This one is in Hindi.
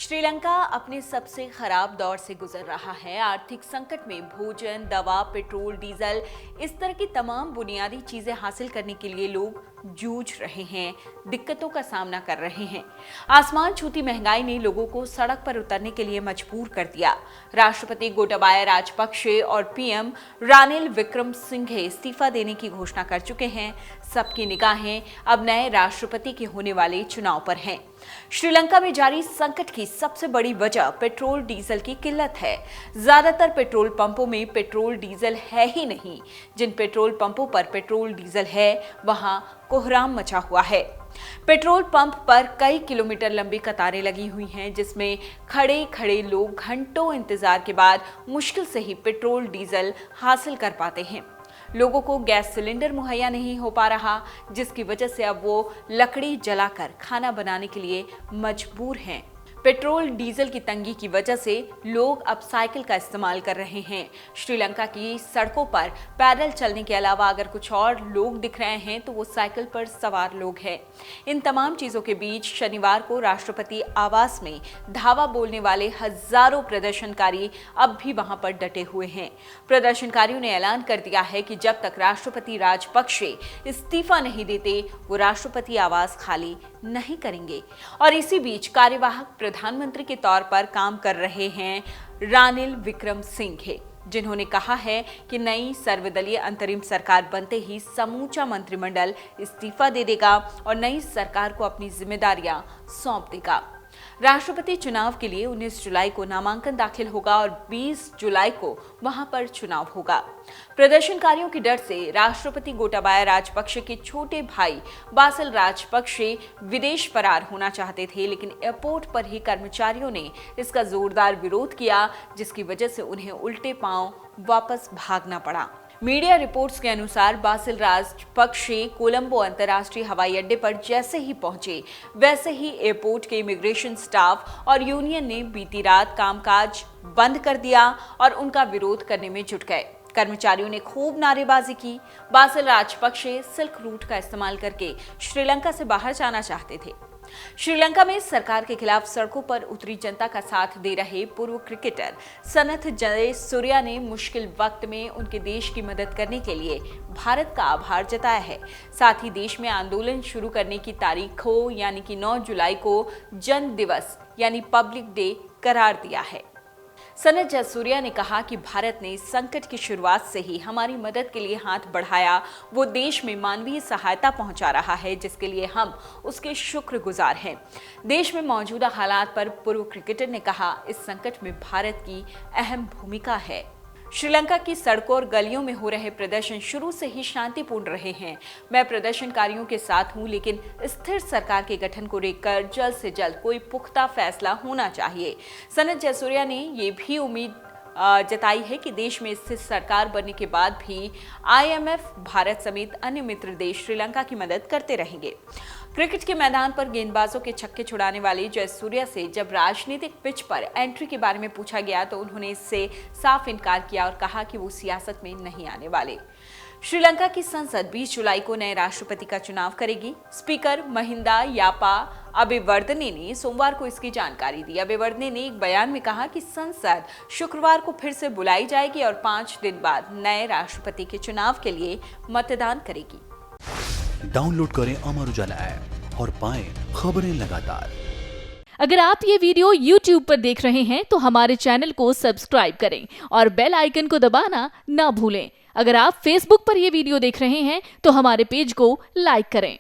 श्रीलंका अपने सबसे खराब दौर से गुजर रहा है। आर्थिक संकट में भोजन, दवा, पेट्रोल, डीजल, इस तरह की तमाम बुनियादी चीजें हासिल करने के लिए लोग जूझ रहे हैं, दिक्कतों का सामना कर रहे हैं। आसमान छूती महंगाई ने लोगों को सड़क पर उतरने के लिए मजबूर कर दिया। राष्ट्रपति गोटाबाया राजपक्षे और पीएम रानिल विक्रमसिंघे इस्तीफा देने की घोषणा कर चुके हैं। सबकी निगाहें अब नए राष्ट्रपति के होने वाले चुनाव पर हैं। श्रीलंका में जारी संकट की सबसे बड़ी वजह पेट्रोल डीजल की किल्लत है। ज्यादातर पेट्रोल पंपों में पेट्रोल डीजल है ही नहीं। जिन पेट्रोल पंपों पर पेट्रोल डीजल है वहां कोहराम मचा हुआ है। पेट्रोल पंप पर कई किलोमीटर लंबी कतारें लगी हुई हैं, जिसमें खड़े खड़े लोग घंटों इंतजार के बाद मुश्किल से ही पेट्रोल डीजल हासिल कर पाते हैं। लोगों को गैस सिलेंडर मुहैया नहीं हो पा रहा, जिसकी वजह से अब वो लकड़ी जलाकर खाना बनाने के लिए मजबूर हैं। पेट्रोल डीजल की तंगी की वजह से लोग अब साइकिल का इस्तेमाल कर रहे हैं। श्रीलंका की सड़कों पर पैदल चलने के अलावा अगर कुछ और लोग दिख रहे हैं तो वो साइकिल पर सवार लोग हैं। इन तमाम चीजों के बीच शनिवार को राष्ट्रपति आवास में धावा बोलने वाले हजारों प्रदर्शनकारी अब भी वहां पर डटे हुए हैं। प्रदर्शनकारियों ने ऐलान कर दिया है कि जब तक राष्ट्रपति राजपक्षे इस्तीफा नहीं देते वो राष्ट्रपति आवास खाली नहीं करेंगे। और इसी बीच कार्यवाहक प्रधानमंत्री के तौर पर काम कर रहे हैं रानिल विक्रमसिंघे, जिन्होंने कहा है कि नई सर्वदलीय अंतरिम सरकार बनते ही समूचा मंत्रिमंडल इस्तीफा दे देगा और नई सरकार को अपनी जिम्मेदारियां सौंप देगा। राष्ट्रपति चुनाव के लिए 19 जुलाई को नामांकन दाखिल होगा और 20 जुलाई को वहां पर चुनाव होगा। प्रदर्शनकारियों के डर से राष्ट्रपति गोटाबाया राजपक्षे के छोटे भाई बासिल राजपक्षे विदेश फरार होना चाहते थे, लेकिन एयरपोर्ट पर ही कर्मचारियों ने इसका जोरदार विरोध किया, जिसकी वजह से उन्हें उल्टे पांव वापस भागना पड़ा। मीडिया रिपोर्ट्स के अनुसार बासिल राजपक्षे कोलंबो अंतर्राष्ट्रीय हवाई अड्डे पर जैसे ही पहुंचे, वैसे ही एयरपोर्ट के इमिग्रेशन स्टाफ और यूनियन ने बीती रात कामकाज बंद कर दिया और उनका विरोध करने में जुट गए। कर्मचारियों ने खूब नारेबाजी की। बासिल राजपक्षे सिल्क रूट का इस्तेमाल करके श्रीलंका से बाहर जाना चाहते थे। श्रीलंका में सरकार के खिलाफ सड़कों पर उतरी जनता का साथ दे रहे पूर्व क्रिकेटर सनथ जयसूर्या ने मुश्किल वक्त में उनके देश की मदद करने के लिए भारत का आभार जताया है। साथ ही देश में आंदोलन शुरू करने की तारीख को यानी कि 9 जुलाई को जन दिवस यानी पब्लिक डे करार दिया है। सनथ जयसूर्या ने कहा कि भारत ने संकट की शुरुआत से ही हमारी मदद के लिए हाथ बढ़ाया। वो देश में मानवीय सहायता पहुंचा रहा है, जिसके लिए हम उसके शुक्रगुजार हैं। देश में मौजूदा हालात पर पूर्व क्रिकेटर ने कहा, इस संकट में भारत की अहम भूमिका है। श्रीलंका की सड़कों और गलियों में हो रहे प्रदर्शन शुरू से ही शांतिपूर्ण रहे हैं। मैं प्रदर्शनकारियों के साथ हूं, लेकिन स्थिर सरकार के गठन को लेकर जल्द से जल्द कोई पुख्ता फैसला होना चाहिए। सनथ जयसूर्या ने ये भी उम्मीद जताई है कि देश में स्थिर सरकार बनने के बाद भी IMF, भारत समेत अन्य मित्र देश श्रीलंका की मदद करते रहेंगे। क्रिकेट के मैदान पर गेंदबाजों के छक्के छुड़ाने वाले जयसूर्या से जब राजनीतिक पिच पर एंट्री के बारे में पूछा गया तो उन्होंने इससे साफ इनकार किया और कहा कि वो सियासत में नहीं आने वाले। श्रीलंका की संसद 20 जुलाई को नए राष्ट्रपति का चुनाव करेगी। स्पीकर महिंदा यापा अबेवर्दने ने सोमवार को इसकी जानकारी दी। अबेवर्दने ने एक बयान में कहा कि संसद शुक्रवार को फिर से बुलाई जाएगी और 5 दिन बाद नए राष्ट्रपति के चुनाव के लिए मतदान करेगी। डाउनलोड करें अमर उजाला ऐप और पाएं खबरें लगातार। अगर आप ये वीडियो YouTube पर देख रहे हैं तो हमारे चैनल को सब्सक्राइब करें और बेल आइकन को दबाना ना भूलें। अगर आप Facebook पर ये वीडियो देख रहे हैं तो हमारे पेज को लाइक करें।